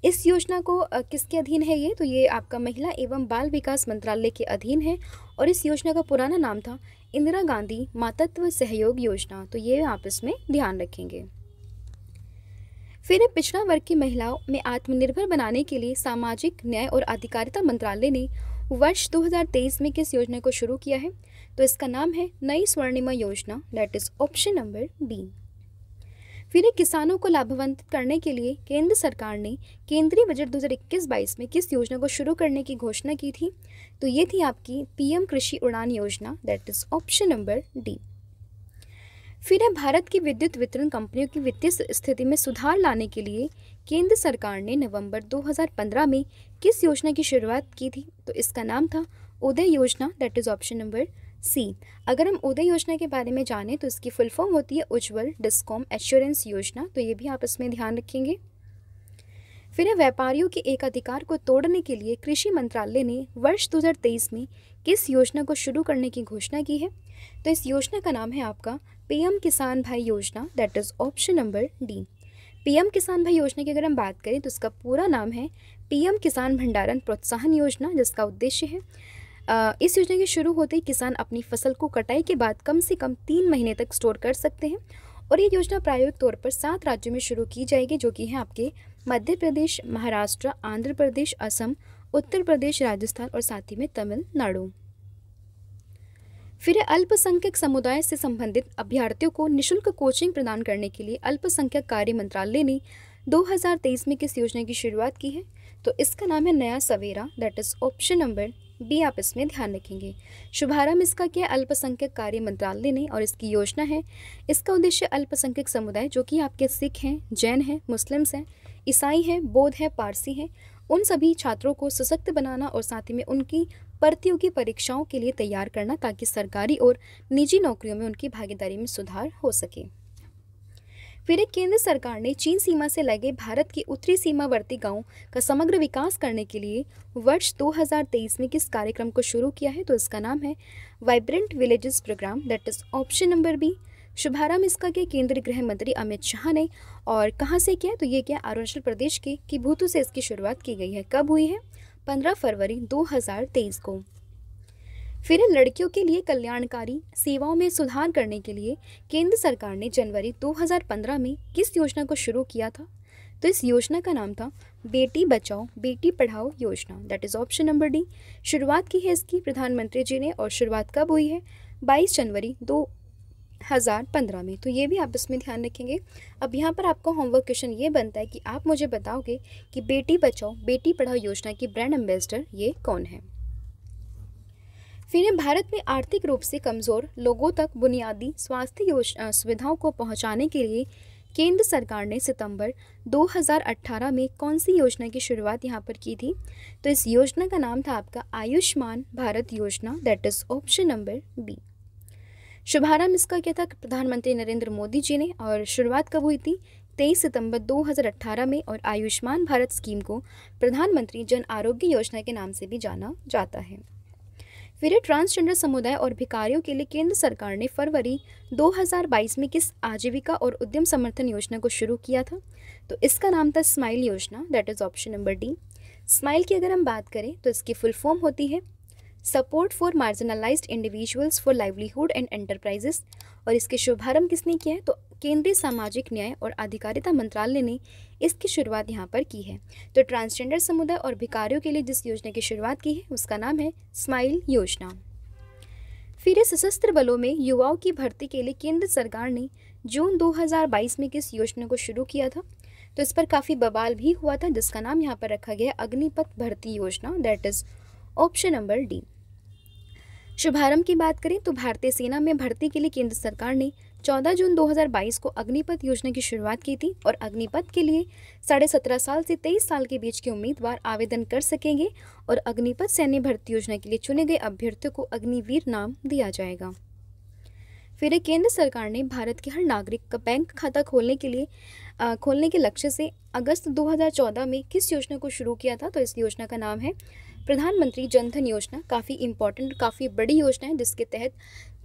इस योजना को किसके अधीन है ये? तो ये आपका महिला एवं बाल विकास मंत्रालय के अधीन है और इस योजना का पुराना नाम था इंदिरा गांधी मातृत्व सहयोग योजना। तो ये आप इसमें ध्यान रखेंगे। फिर पिछड़ा वर्ग की महिलाओं में आत्मनिर्भर बनाने के लिए सामाजिक न्याय और अधिकारिता मंत्रालय ने वर्ष 2023 में किस योजना को शुरू किया है? तो इसका नाम है नई स्वर्णिमा योजना, that is option number B. फिर किसानों को लाभान्वित करने के लिए केंद्र सरकार ने केंद्रीय बजट 2021-22 में किस योजना को शुरू करने की घोषणा की थी? तो ये थी आपकी पीएम कृषि उड़ान योजना, that is option number D. फिर भारत की विद्युत वितरण कंपनियों की वित्तीय स्थिति में सुधार लाने के लिए केंद्र सरकार ने नवंबर 2015 में किस योजना की शुरुआत की थी? तो इसका नाम था उदय योजना, that is option number C, अगर हम उदय योजना के बारे में जानें तो इसकी फुल फॉर्म होती है उज्ज्वल डिस्कॉम एश्योरेंस योजना, तो ये भी आप इसमें ध्यान रखेंगे। फिर है व्यापारियों के एकाधिकार को तोड़ने के लिए कृषि मंत्रालय ने वर्ष 2023 में किस योजना को शुरू करने की घोषणा की है? तो इस योजना का नाम है आपका पीएम किसान भाई योजना, that is option number D. PM किसान भाई योजना की अगर हम बात करें तो इसका पूरा नाम है पीएम किसान भंडारण प्रोत्साहन योजना, जिसका उद्देश्य है इस योजना के शुरू होते ही किसान अपनी फसल को कटाई के बाद कम से कम 3 महीने तक स्टोर कर सकते हैं। और ये योजना प्रायोगिक तौर पर 7 राज्यों में शुरू की जाएगी, जो कि हैं आपके मध्य प्रदेश, महाराष्ट्र, आंध्र प्रदेश, असम, उत्तर प्रदेश, राजस्थान और साथ ही में तमिलनाडु। फिर अल्पसंख्यक समुदाय से संबंधित अभ्यर्थियों को निःशुल्क कोचिंग प्रदान करने के लिए अल्पसंख्यक कार्य मंत्रालय ने 2023 में किस योजना की शुरुआत की है? तो इसका नाम है Naya Savera, that is option number B, आप इसमें ध्यान रखेंगे। शुभारंभ इसका किया अल्पसंख्यक कार्य मंत्रालय ने और इसकी योजना है, इसका उद्देश्य अल्पसंख्यक समुदाय जो कि आपके सिख हैं, जैन हैं, मुस्लिम्स हैं, ईसाई हैं, बौद्ध हैं, पारसी हैं, उन सभी छात्रों को सशक्त बनाना और साथ ही में उनकी प्रतियोगी परीक्षाओं के लिए तैयार करना, ताकि सरकारी और निजी नौकरियों में उनकी भागीदारी में सुधार हो सके। फिर केंद्र सरकार ने चीन सीमा से लगे भारत के उत्तरी सीमावर्ती गांवों का समग्र विकास करने के लिए वर्ष 2023 में किस कार्यक्रम को शुरू किया है? तो इसका नाम है vibrant villages programme, that is option number B. शुभारंभ इसका किया केंद्रीय गृह मंत्री अमित शाह ने और कहाँ से किया? तो ये क्या अरुणाचल प्रदेश के किबुतु से इसकी शुरुआत की गई है। कब हुई है? 15 फरवरी 2023 को। फिर लड़कियों के लिए कल्याणकारी सेवाओं में सुधार करने के लिए केंद्र सरकार ने जनवरी 2015 में किस योजना को शुरू किया था? तो इस योजना का नाम था बेटी बचाओ बेटी पढ़ाओ योजना, that is option number D. शुरुआत की है इसकी प्रधानमंत्री जी ने और शुरुआत कब हुई है? 22 जनवरी 2015 में। तो ये भी आप इसमें ध्यान रखेंगे। अब यहाँ पर आपका होमवर्क क्वेश्चन ये बनता है कि आप मुझे बताओगे कि बेटी बचाओ बेटी पढ़ाओ योजना की ब्रांड एम्बेसडर ये कौन है। फिर भारत में आर्थिक रूप से कमज़ोर लोगों तक बुनियादी स्वास्थ्य सुविधाओं को पहुंचाने के लिए केंद्र सरकार ने सितंबर 2018 में कौन सी योजना की शुरुआत यहाँ पर की थी? तो इस योजना का नाम था आपका आयुष्मान भारत योजना, that is option number B. शुभारंभ इसका क्या था? प्रधानमंत्री नरेंद्र मोदी जी ने और शुरुआत कब हुई थी? 23 सितंबर 2018 में। और आयुष्मान भारत स्कीम को प्रधानमंत्री जन आरोग्य योजना के नाम से भी जाना जाता है। फिर ट्रांसजेंडर समुदाय और भिखारियों के लिए केंद्र सरकार ने फरवरी 2022 में किस आजीविका और उद्यम समर्थन योजना को शुरू किया था? तो इसका नाम था स्माइल योजना, that is option number D. Smile की अगर हम बात करें तो इसकी फुल फॉर्म होती है support for marginalised individuals for livelihood and enterprises. और इसके शुभारंभ किसने किया है? तो केंद्रीय सामाजिक न्याय और अधिकारिता मंत्रालय ने इसकी शुरुआत यहाँ पर की है। तो ट्रांसजेंडर समुदाय और भिखारियों के लिए जिस योजना की शुरुआत की है उसका नाम है स्माइल योजना। फिर सशस्त्र बलों में युवाओं की भर्ती के लिए केंद्र सरकार ने जून 2022 में किस योजना को शुरू किया था? तो इस पर काफ़ी बवाल भी हुआ था, जिसका नाम यहाँ पर रखा गया अग्निपथ भर्ती योजना, that is option number D. शुभारंभ की बात करें तो भारतीय सेना में भर्ती के लिए केंद्र सरकार ने 14 जून 2022 को अग्निपथ योजना की शुरुआत की थी। और अग्निपथ के लिए 17.5 साल से 23 साल के बीच के उम्मीदवार आवेदन कर सकेंगे और अग्निपथ सैन्य भर्ती योजना के लिए चुने गए अभ्यर्थियों को अग्निवीर नाम दिया जाएगा। फिर केंद्र सरकार ने भारत के हर नागरिक का बैंक खाता खोलने के लक्ष्य से अगस्त 2014 में किस योजना को शुरू किया था? तो इस योजना का नाम है प्रधानमंत्री जन धन योजना। काफ़ी इंपॉर्टेंट, काफ़ी बड़ी योजना है, जिसके तहत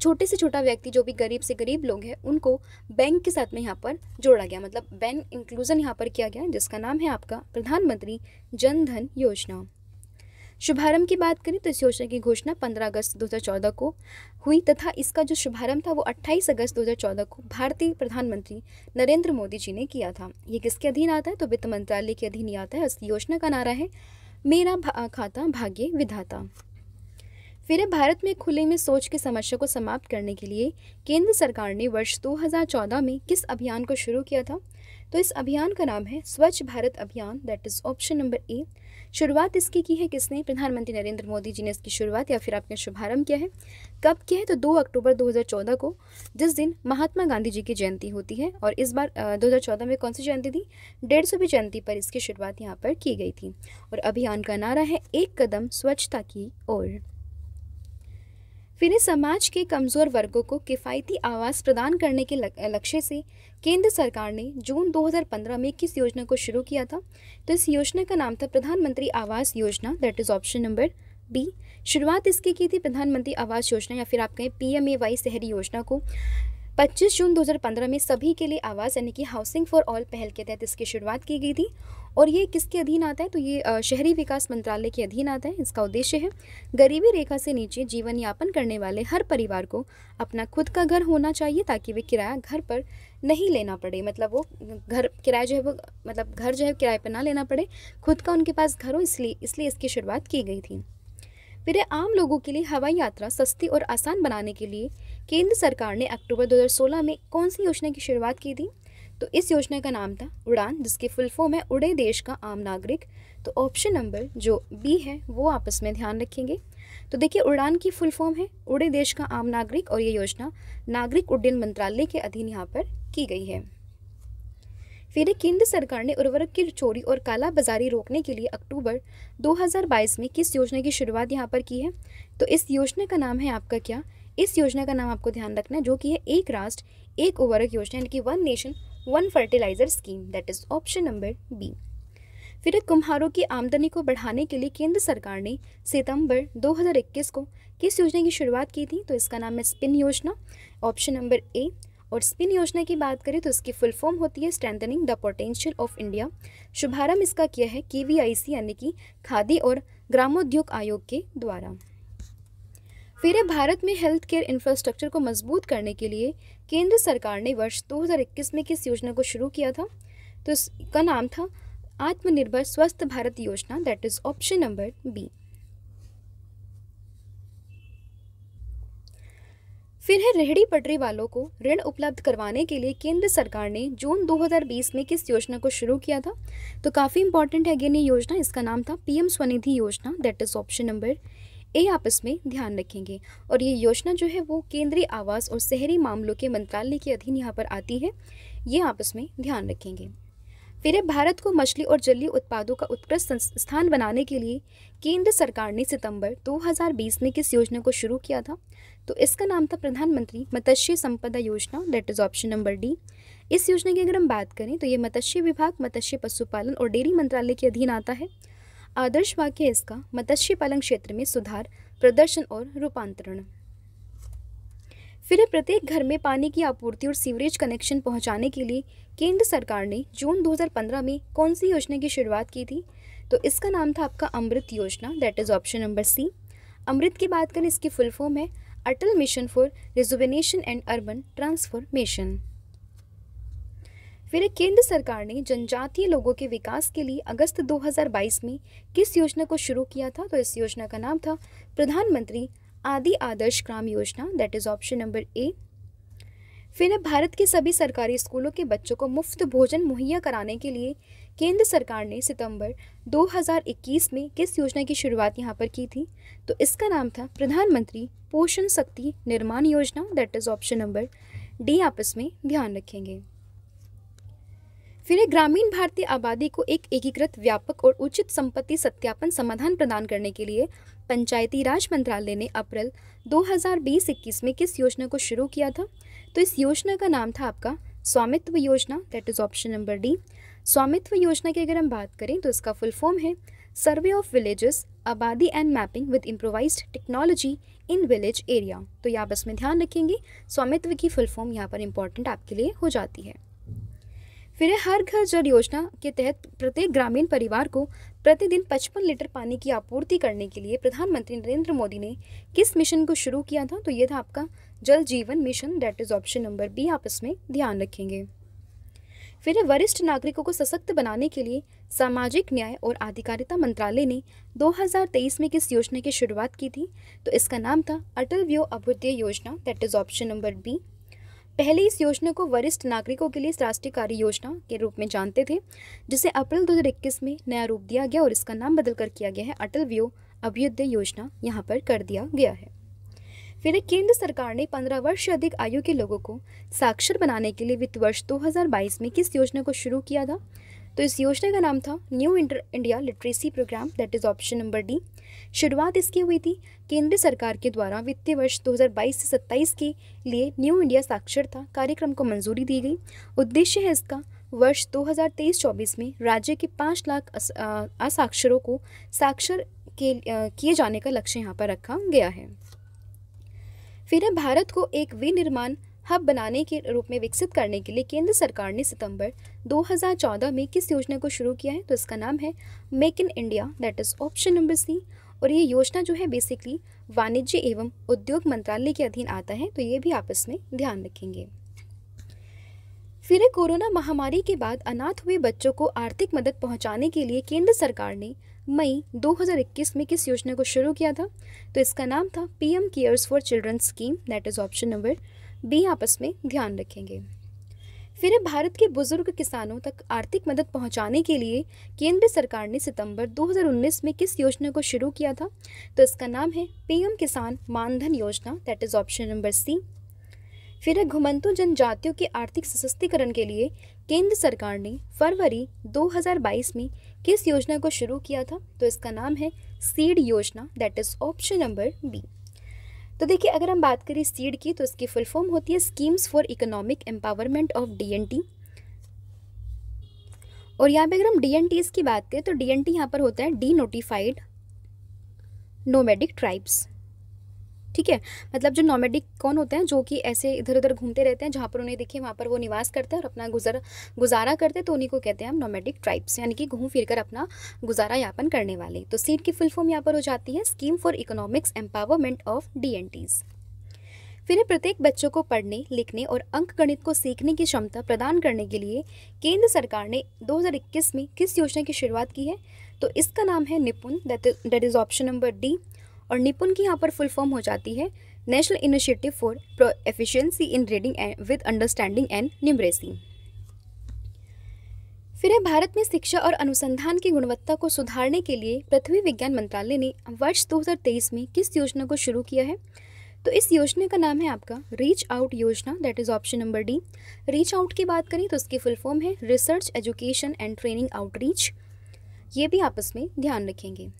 छोटे से छोटा व्यक्ति जो भी गरीब से गरीब लोग हैं उनको बैंक के साथ में यहाँ पर जोड़ा गया, मतलब बैंक इंक्लूजन यहाँ पर किया गया, जिसका नाम है आपका प्रधानमंत्री जन धन योजना। शुभारंभ की बात करें तो इस योजना की घोषणा 15 अगस्त 2014 को हुई तथा इसका जो शुभारंभ था वो 28 अगस्त 2014 को भारतीय प्रधानमंत्री नरेंद्र मोदी जी ने किया था। ये किसके अधीन आता है? तो वित्त मंत्रालय के अधीन ही आता है। इस योजना का नारा है मेरा खाता भाग्य विधाता। फिर भारत में खुले में शौच की समस्या को समाप्त करने के लिए केंद्र सरकार ने वर्ष 2014 में किस अभियान को शुरू किया था? तो इस अभियान का नाम है स्वच्छ भारत अभियान, that is option number A. शुरुआत इसकी की है किसने? प्रधानमंत्री नरेंद्र मोदी जी ने इसकी शुरुआत या फिर आपने शुभारंभ किया है। कब किया है? तो 2 अक्टूबर 2014 को, जिस दिन महात्मा गांधी जी की जयंती होती है। और इस बार 2014 में कौन सी जयंती थी? 150वीं जयंती पर इसकी शुरुआत यहाँ पर की गई थी। और अभियान का नारा है एक कदम स्वच्छता की ओर। फिर इस समाज के कमज़ोर वर्गों को किफ़ायती आवास प्रदान करने के लक्ष्य से केंद्र सरकार ने जून 2015 में किस योजना को शुरू किया था? तो इस योजना का नाम था प्रधानमंत्री आवास योजना, that is option number B. शुरुआत इसकी की थी प्रधानमंत्री आवास योजना या फिर आप कहें PMAY शहरी योजना को 25 जून 2015 में सभी के लिए आवास यानी कि हाउसिंग फॉर ऑल पहल के तहत इसकी शुरुआत की गई थी। और ये किसके अधीन आता है? तो ये शहरी विकास मंत्रालय के अधीन आता है। इसका उद्देश्य है गरीबी रेखा से नीचे जीवन यापन करने वाले हर परिवार को अपना खुद का घर होना चाहिए ताकि वे किराया घर पर नहीं लेना पड़े। मतलब वो घर किराया जो है वो मतलब घर जो है किराए पर ना लेना पड़े, खुद का उनके पास घर हो, इसलिए इसकी शुरुआत की गई थी। फिर आम लोगों के लिए हवाई यात्रा सस्ती और आसान बनाने के लिए केंद्र सरकार ने अक्टूबर 2016 में कौन सी योजना की शुरुआत की थी? तो इस योजना का नाम था उड़ान, जिसकी फुल फॉर्म है उड़े देश का आम नागरिक। तो ऑप्शन नंबर जो बी है वो आपस में ध्यान रखेंगे। तो देखिए, उड़ान की फुल फॉर्म है उड़े देश का आम नागरिक और ये योजना नागरिक उड्डयन मंत्रालय के अधीन यहाँ पर की गई है। फिर केंद्र सरकार ने उर्वरक की चोरी और कालाबाजारी रोकने के लिए अक्टूबर 2022 में किस योजना की शुरुआत यहाँ पर की है? तो इस योजना का नाम है आपका क्या? इस योजना का नाम आपको ध्यान रखना है, जो कि है एक राष्ट्र एक उर्वरक योजना यानी कि one nation one fertiliser scheme, that is option number B. फिर कुम्हारों की आमदनी को बढ़ाने के लिए केंद्र सरकार ने सितंबर 2021 को किस योजना की शुरुआत की थी? तो इसका नाम है स्पिन योजना, ऑप्शन नंबर ए। और स्पिन योजना की बात करें तो इसकी फुल फॉर्म होती है strengthening the potential of India. शुभारंभ इसका किया है KVIC यानी कि खादी और ग्रामोद्योग आयोग के द्वारा। फिर भारत में हेल्थ केयर इंफ्रास्ट्रक्चर को मजबूत करने के लिए केंद्र सरकार ने वर्ष 2021 में किस योजना को शुरू किया था? तो इसका नाम था आत्मनिर्भर स्वस्थ भारत योजना, that is option number B. फिर है रेहड़ी पटरी वालों को ऋण उपलब्ध करवाने के लिए केंद्र सरकार ने जून 2020 में किस योजना को शुरू किया था? तो काफ़ी इंपॉर्टेंट है अगेन ये योजना, इसका नाम था PM स्वनिधि योजना, that is option number A आपस में ध्यान रखेंगे। और ये योजना जो है वो केंद्रीय आवास और शहरी मामलों के मंत्रालय के अधीन यहाँ पर आती है, ये आपस में ध्यान रखेंगे। फिर भारत को मछली और जलीय उत्पादों का उत्कृष्ट स्थान बनाने के लिए केंद्र सरकार ने सितंबर 2020 में किस योजना को शुरू किया था? तो इसका नाम था प्रधानमंत्री मत्स्य संपदा योजना, that is option number D. इस योजना की अगर हम बात करें तो ये मत्स्य विभाग, मत्स्य पशुपालन और डेयरी मंत्रालय के अधीन आता है। आदर्श वाक्य है इसका मत्स्य पालन क्षेत्र में सुधार, प्रदर्शन और रूपांतरण। फिर प्रत्येक घर में पानी की आपूर्ति और सीवरेज कनेक्शन पहुंचाने के लिए केंद्र सरकार ने जून 2015 में कौन सी योजना की शुरुआत की थी? तो इसका नाम था आपका अमृत योजना, that is option number C. AMRUT की बात करें इसकी फुल फॉर्म है Atal mission for rejuvenation and urban transformation. फिर केंद्र सरकार ने जनजातीय लोगों के विकास के लिए अगस्त 2022 में किस योजना को शुरू किया था? तो इस योजना का नाम था प्रधानमंत्री आदि आदर्श ग्राम योजना, that is option number A. फिर भारत के सभी सरकारी स्कूलों के बच्चों को मुफ्त भोजन मुहैया कराने के लिए केंद्र सरकार ने सितंबर 2021 में किस योजना की शुरुआत यहाँ पर की थी? तो इसका नाम था प्रधानमंत्री पोषण शक्ति निर्माण योजना, that is option number D आपस में ध्यान रखेंगे। फिर ग्रामीण भारतीय आबादी को एक एकीकृत व्यापक और उचित संपत्ति सत्यापन समाधान प्रदान करने के लिए पंचायती राज मंत्रालय ने अप्रैल 2020-21 में किस योजना को शुरू किया था? तो इस योजना का नाम था आपका स्वामित्व योजना, that is option number D. स्वामित्व योजना की अगर हम बात करें तो इसका फुल फॉर्म है सर्वे ऑफ विलेजेस आबादी and mapping with improvised technology in village area. तो यहाँ बस में ध्यान रखेंगे, स्वामित्व की फुल फॉर्म यहाँ पर इंपॉर्टेंट आपके लिए हो जाती है। फिर हर घर जल योजना के तहत प्रत्येक ग्रामीण परिवार को प्रतिदिन 55 लीटर पानी की आपूर्ति करने के लिए प्रधानमंत्री नरेंद्र मोदी ने किस मिशन को शुरू किया था? तो ये था आपका जल जीवन mission, that is option number B आपस में ध्यान रखेंगे। फिर वरिष्ठ नागरिकों को सशक्त बनाने के लिए सामाजिक न्याय और अधिकारिता मंत्रालय ने 2023 में किस योजना की शुरुआत की थी? तो इसका नाम था अटल व्यय अभ्युदय योजना, that is option number B. पहले इस योजना को वरिष्ठ नागरिकों के लिए राष्ट्रीय कार्य योजना के रूप में जानते थे, जिसे अप्रैल 2021 में नया रूप दिया गया और इसका नाम बदलकर किया गया है अटल व्यय अभ्युदय योजना यहाँ पर कर दिया गया है। फिर केंद्र सरकार ने 15 वर्ष से अधिक आयु के लोगों को साक्षर बनाने के लिए वित्त वर्ष 2022 में किस योजना को शुरू किया था? तो तो इस योजना का नाम था new India literacy programme, that is option number D. शुरुआत इसकी हुई थी केंद्र सरकार के द्वारा वित्तीय वर्ष 2022 से 27 के लिए न्यू इंडिया साक्षरता कार्यक्रम को मंजूरी दी गई। उद्देश्य है इसका वर्ष 2023-24 में राज्य के 5 लाख असाक्षरों को साक्षर किए जाने का लक्ष्य यहाँ पर रखा गया है। फिर है भारत को एक विनिर्माण हब बनाने के रूप में विकसित करने के लिए केंद्र सरकार ने सितंबर 2014 में किस योजना को शुरू किया है? तो इसका नाम है make in India, that is option number C. और ये योजना जो है बेसिकली वाणिज्य एवं उद्योग मंत्रालय के अधीन आता है, तो ये भी आपस में ध्यान रखेंगे। फिर कोरोना महामारी के बाद अनाथ हुए बच्चों को आर्थिक मदद पहुंचाने के लिए केंद्र सरकार ने मई 2021 में किस योजना को शुरू किया था? तो इसका नाम था PM CARES for children scheme, that is option number B आपस में ध्यान रखेंगे। फिर भारत के बुजुर्ग किसानों तक आर्थिक मदद पहुंचाने के लिए केंद्र सरकार ने सितंबर 2019 में किस योजना को शुरू किया था? तो इसका नाम है पीएम किसान मानधन योजना, that is option number C. फिर घुमंतु जनजातियों के आर्थिक सशक्तिकरण के लिए केंद्र सरकार ने फरवरी 2022 में किस योजना को शुरू किया था? तो इसका नाम है सीड योजना, that is option number B. तो देखिए, अगर हम बात करें सीड की, तो इसकी फुल फॉर्म होती है schemes for economic empowerment of DNT. और यहाँ पे अगर हम डीएनटीज की बात करें तो डीएनटी यहाँ पर होता है डी नोटिफाइड नोमैडिक ट्राइब्स। ठीक है, मतलब जो नोमैडिक कौन होते हैं, जो कि ऐसे इधर उधर घूमते रहते हैं, जहाँ पर उन्हें देखिए वहाँ पर वो निवास करते हैं और अपना गुजारा करते हैं, तो उन्हीं को कहते हैं हम नोमैडिक ट्राइब्स, यानी कि घूम फिर कर अपना गुजारा यापन करने वाले। तो सीड की फुल फॉर्म यहाँ पर हो जाती है scheme for economics empowerment of DNTs. फिर प्रत्येक बच्चों को पढ़ने लिखने और अंक गणित को सीखने की क्षमता प्रदान करने के लिए केंद्र सरकार ने 2021 में किस योजना की शुरुआत की है? तो इसका नाम है निपुण, that is option number D. और निपुण की यहाँ पर फुल फॉर्म हो जाती है national initiative for efficiency in reading with understanding and numeracy. फिर भारत में शिक्षा और अनुसंधान की गुणवत्ता को सुधारने के लिए पृथ्वी विज्ञान मंत्रालय ने वर्ष 2023 में किस योजना को शुरू किया है? तो इस योजना का नाम है आपका रीच आउट योजना, that is option number D. Reach out की बात करें तो इसकी फुल फॉर्म है research education and training outreach. ये भी आपस में ध्यान रखेंगे।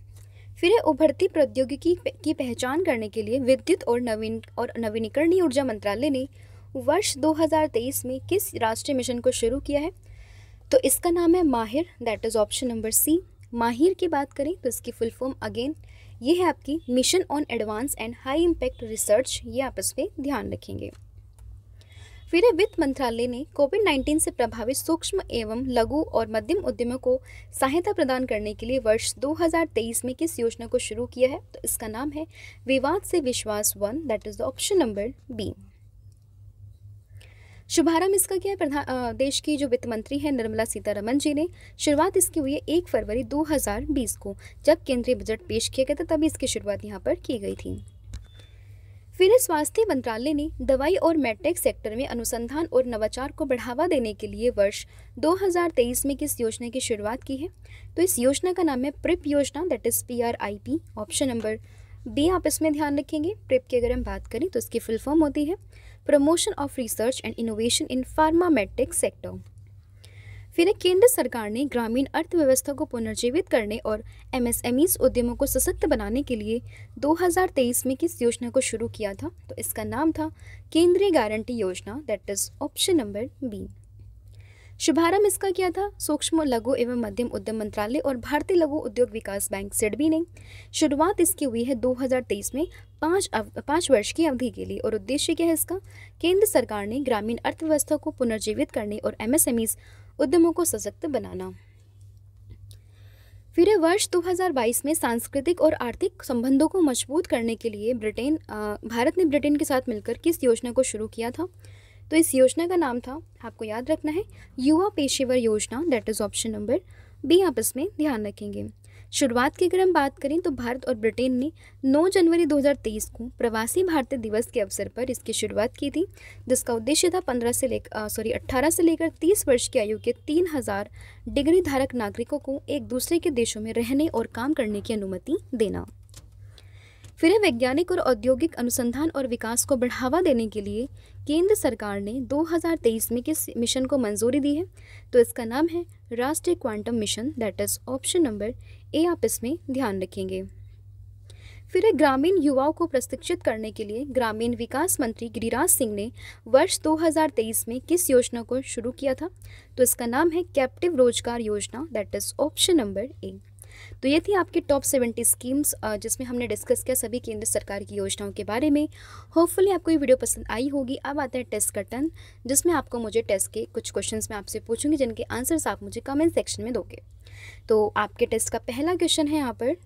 फिर उभरती प्रौद्योगिकी की पहचान करने के लिए विद्युत और नवीनीकरणीय ऊर्जा मंत्रालय ने वर्ष 2023 में किस राष्ट्रीय मिशन को शुरू किया है? तो इसका नाम है Mahir, that is option number C. Mahir की बात करें तो इसकी फुल फॉर्म अगेन ये है आपकी mission on advance and high impact research. ये आपस में ध्यान रखेंगे। फिर वित्त मंत्रालय ने कोविड-19 से प्रभावित सूक्ष्म एवं लघु और मध्यम उद्यमों को सहायता प्रदान करने के लिए वर्ष 2023 में किस योजना को शुरू किया है? तो इसका नाम है विवाद से विश्वास 1, that is option number B. शुभारंभ इसका क्या है? देश की जो वित्त मंत्री है निर्मला सीतारमन जी ने शुरुआत इसकी हुई है 1 फरवरी 2020 को, जब केंद्रीय बजट पेश किया गया था, तभी इसकी शुरुआत यहाँ पर की गई थी। फिर स्वास्थ्य मंत्रालय ने दवाई और मेडटेक सेक्टर में अनुसंधान और नवाचार को बढ़ावा देने के लिए वर्ष 2023 में किस योजना की शुरुआत की है? तो इस योजना का नाम है प्रिप योजना, that is PRIP, option number B आप इसमें ध्यान रखेंगे। प्रिप की अगर हम बात करें तो इसकी फुल फॉर्म होती है promotion of research and innovation in pharma medtech sector. फिर केंद्र सरकार ने ग्रामीण अर्थव्यवस्था को पुनर्जीवित करने और MSMEs उद्यमों को सशक्त बनाने के लिए 2023 में किस योजना को शुरू किया था? तो इसका नाम था केंद्रीय गारंटी योजना, that is option number B. शुभारंभ इसका क्या था? सूक्ष्म लघु एवं मध्यम उद्यम मंत्रालय और भारतीय लघु उद्योग विकास बैंक सिडबी ने शुरुआत इसकी हुई है 2023 में 5 वर्ष की अवधि के लिए। और उद्देश्य क्या है इसका? केंद्र सरकार ने ग्रामीण अर्थव्यवस्था को पुनर्जीवित करने और MSMEs उद्यमों को सशक्त बनाना। फिर वर्ष 2022 में सांस्कृतिक और आर्थिक संबंधों को मजबूत करने के लिए भारत ने ब्रिटेन के साथ मिलकर किस योजना को शुरू किया था? तो इस योजना का नाम था, आपको याद रखना है, युवा पेशेवर योजना, that is option number B आप इसमें ध्यान रखेंगे। शुरुआत की अगर हम बात करें तो भारत और ब्रिटेन ने 9 जनवरी 2023 को प्रवासी भारतीय दिवस के अवसर पर इसकी शुरुआत की थी, जिसका उद्देश्य था 18 से लेकर 30 वर्ष की आयु के 3000 डिग्री धारक नागरिकों को एक दूसरे के देशों में रहने और काम करने की अनुमति देना। फिर है वैज्ञानिक और औद्योगिक अनुसंधान और विकास को बढ़ावा देने के लिए केंद्र सरकार ने 2023 में किस मिशन को मंजूरी दी है? तो इसका नाम है राष्ट्रीय quantum mission, that is option number A आप इसमें ध्यान रखेंगे। फिर है ग्रामीण युवाओं को प्रशिक्षित करने के लिए ग्रामीण विकास मंत्री गिरिराज सिंह ने वर्ष 2023 में किस योजना को शुरू किया था? तो इसका नाम है कैप्टिव रोजगार योजना, that is option number A. तो ये थी आपकी टॉप 70 स्कीम्स जिसमें हमने डिस्कस किया सभी केंद्र सरकार की योजनाओं के बारे में। होपफुली आपको ये वीडियो पसंद आई होगी। अब आता है टेस्ट का टर्न, जिसमें आपको मुझे टेस्ट के कुछ क्वेश्चंस मैं आपसे पूछूंगी जिनके आंसर्स आप मुझे कमेंट सेक्शन में दोगे। तो आपके टेस्ट का पहला क्वेश्चन है यहाँ पर।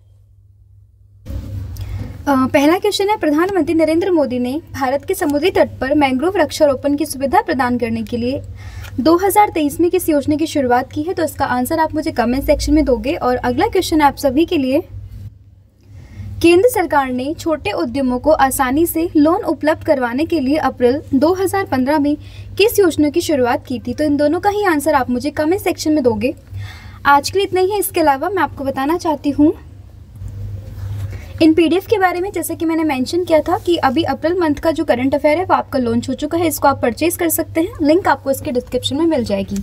पहला क्वेश्चन है, प्रधानमंत्री नरेंद्र मोदी ने भारत के समुद्री तट पर मैंग्रोव वृक्षारोपण की सुविधा प्रदान करने के लिए 2023 में किस योजना की शुरुआत की है? तो इसका आंसर आप मुझे कमेंट सेक्शन में दोगे। और अगला क्वेश्चन है आप सभी के लिए, केंद्र सरकार ने छोटे उद्यमों को आसानी से लोन उपलब्ध करवाने के लिए अप्रैल 2015 में किस योजना की शुरुआत की थी? तो इन दोनों का ही आंसर आप मुझे कमेंट सेक्शन में दोगे। आज के लिए इतना ही है। इसके अलावा मैं आपको बताना चाहती हूँ इन पीडीएफ के बारे में, जैसे कि मैंने मेंशन किया था कि अभी अप्रैल मंथ का जो करंट अफेयर है वो आपका लॉन्च हो चुका है। इसको आप परचेज कर सकते हैं, लिंक आपको इसके डिस्क्रिप्शन में मिल जाएगी।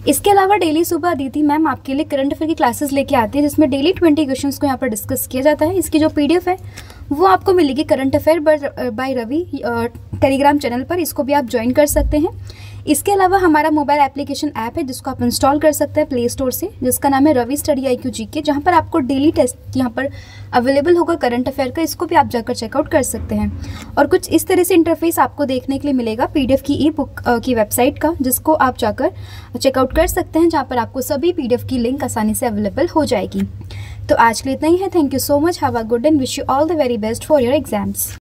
इसके अलावा डेली सुबह अदिति मैम आपके लिए करंट अफेयर की क्लासेस लेके आती है, जिसमें डेली 20 क्वेश्चंस को यहाँ पर डिस्कस किया जाता है। इसकी जो पीडीएफ है वो आपको मिलेगी current affair by Ravi Telegram channel पर, इसको भी आप ज्वाइन कर सकते हैं। इसके अलावा हमारा मोबाइल एप्लीकेशन ऐप है जिसको आप इंस्टॉल कर सकते हैं प्ले स्टोर से, जिसका नाम है रवि स्टडी IQ GK, जहाँ पर आपको डेली टेस्ट यहाँ पर अवेलेबल होगा करंट अफेयर का। इसको भी आप जाकर चेकआउट कर सकते हैं। और कुछ इस तरह से इंटरफेस आपको देखने के लिए मिलेगा पीडीएफ की ई-बुक की वेबसाइट का, जिसको आप जाकर चेकआउट कर सकते हैं, जहाँ पर आपको सभी पीडीएफ की लिंक आसानी से अवेलेबल हो जाएगी। तो आज के लिए इतना ही है। Thank you so much, have a good and wish you all the very best for your exams.